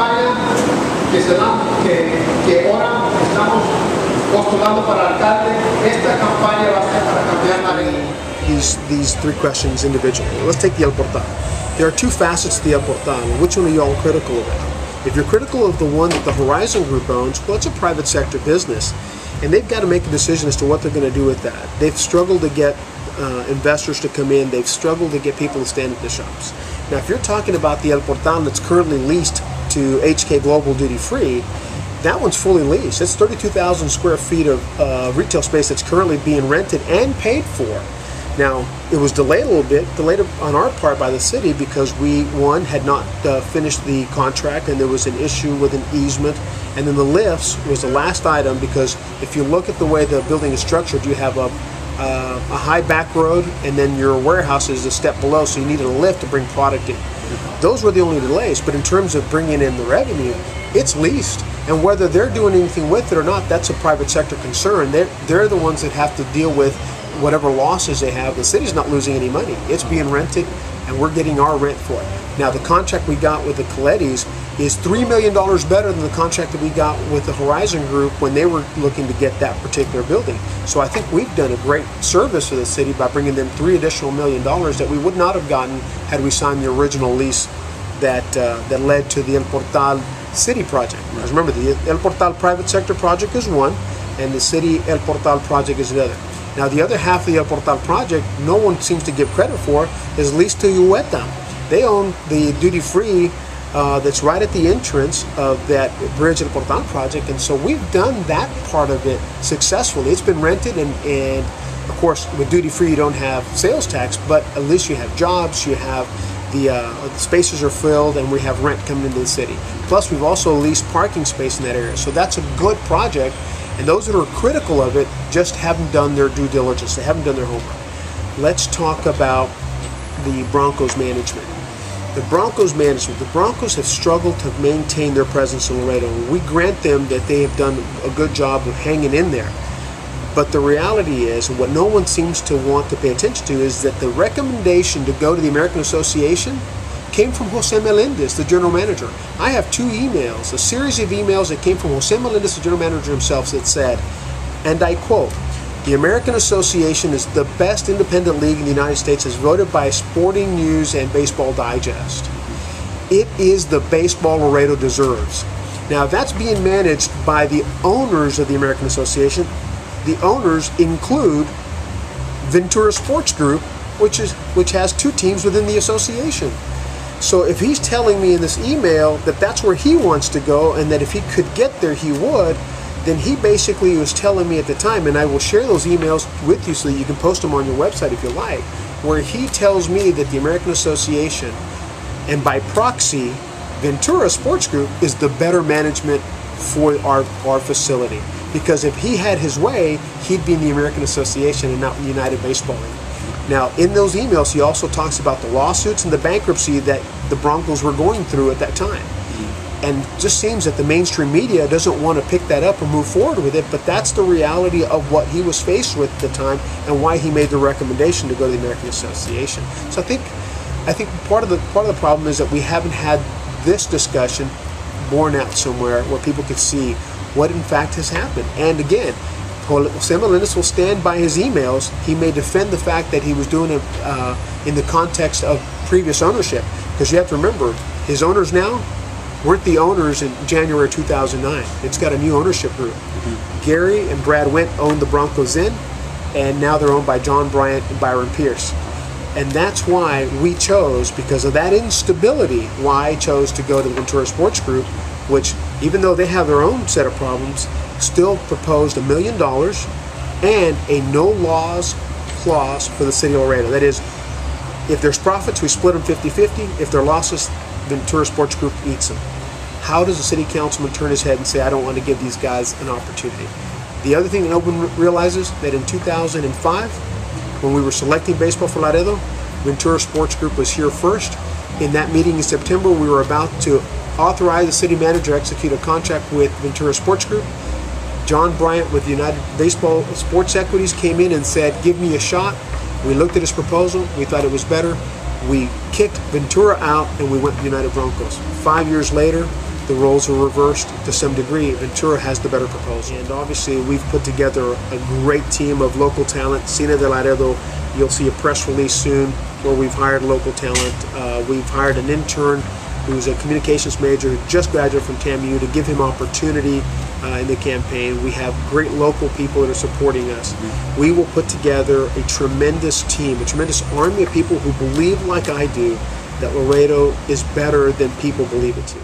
campaña que ahora estamos postulando para alcalde. Esta campaña va a ser para cambiar la ley. These three questions individually. Let's take the El Portal. There are two facets to the El Portal. Which one are you all critical about? If you're critical of the one that the Horizon Group owns, well, it's a private sector business, and they've got to make a decision as to what they're going to do with that. They've struggled to get investors to come in. They've struggled to get people to stand at the shops. Now, if you're talking about the El Portal that's currently leased to HK Global Duty Free, that one's fully leased. It's 32,000 square feet of retail space that's currently being rented and paid for. Now, it was delayed a little bit, delayed on our part by the city because we, one, had not finished the contract and there was an issue with an easement. And then the lifts was the last item because if you look at the way the building is structured, you have a high back road and then your warehouse is a step below, so you needed a lift to bring product in. Those were the only delays, but in terms of bringing in the revenue, it's leased. And whether they're doing anything with it or not, that's a private sector concern. They're the ones that have to deal with whatever losses they have. The city's not losing any money. It's being rented and we're getting our rent for it. Now, the contract we got with the Colettis is $3 million better than the contract that we got with the Horizon Group when they were looking to get that particular building. So I think we've done a great service to the city by bringing them $3 additional million that we would not have gotten had we signed the original lease that led to the El Portal City project. Because remember, the El Portal private sector project is one, and the city El Portal project is the other. Now, the other half of the El Portal project, no one seems to give credit for, is leased to Ueta. They own the duty-free that's right at the entrance of that Bridge El Portal project, and so we've done that part of it successfully. It's been rented, and of course, with duty-free, you don't have sales tax, but at least you have jobs, you have the spaces are filled, and we have rent coming into the city. Plus, we've also leased parking space in that area, so that's a good project. And those that are critical of it just haven't done their due diligence. They haven't done their homework. Let's talk about the Broncos management. The Broncos management. The Broncos have struggled to maintain their presence in Laredo. We grant them that they have done a good job of hanging in there. But the reality is, and what no one seems to want to pay attention to, is that the recommendation to go to the American Association came from Jose Melendez, the general manager. I have two emails, a series of emails that came from Jose Melendez, the general manager himself, that said, and I quote, "The American Association is the best independent league in the United States as voted by Sporting News and Baseball Digest. It is the baseball Laredo deserves." Now, that's being managed by the owners of the American Association. The owners include Ventura Sports Group, which has two teams within the association. So if he's telling me in this email that that's where he wants to go and that if he could get there he would, then he basically was telling me at the time, and I will share those emails with you so that you can post them on your website if you like, where he tells me that the American Association, and by proxy, Ventura Sports Group, is the better management for our facility. Because if he had his way, he'd be in the American Association and not in the United Baseball League. Now, in those emails, he also talks about the lawsuits and the bankruptcy that the Broncos were going through at that time. And it just seems that the mainstream media doesn't want to pick that up or move forward with it, but that's the reality of what he was faced with at the time and why he made the recommendation to go to the American Association. So I think part of the problem is that we haven't had this discussion borne out somewhere where people could see what in fact has happened. And again, Jose Melendez will stand by his emails. He may defend the fact that he was doing it in the context of previous ownership, because you have to remember, his owners now weren't the owners in January 2009. It's got a new ownership group. Gary and Brad Wendt owned the Broncos then, and now they're owned by John Bryant and Byron Pierce. And that's why we chose, because of that instability, why I chose to go to the Ventura Sports Group, which, even though they have their own set of problems, still proposed $1 million and a no-loss clause for the city of Laredo. That is, if there's profits, we split them 50-50. If there are losses, Ventura Sports Group eats them. How does a city councilman turn his head and say, I don't want to give these guys an opportunity? The other thing that no one realizes, that in 2005, when we were selecting baseball for Laredo, Ventura Sports Group was here first. In that meeting in September, we were about to authorize the city manager to execute a contract with Ventura Sports Group. John Bryant with United Baseball Sports Equities came in and said, give me a shot. We looked at his proposal. We thought it was better. We kicked Ventura out and we went to United Broncos. 5 years later, the roles are reversed to some degree. Ventura has the better proposal. And obviously we've put together a great team of local talent. Cine de Laredo, you'll see a press release soon where we've hired local talent. We've hired an intern who's a communications major who just graduated from TAMU to give him opportunity in the campaign. We have great local people that are supporting us. We will put together a tremendous team, a tremendous army of people who believe like I do that Laredo is better than people believe it to.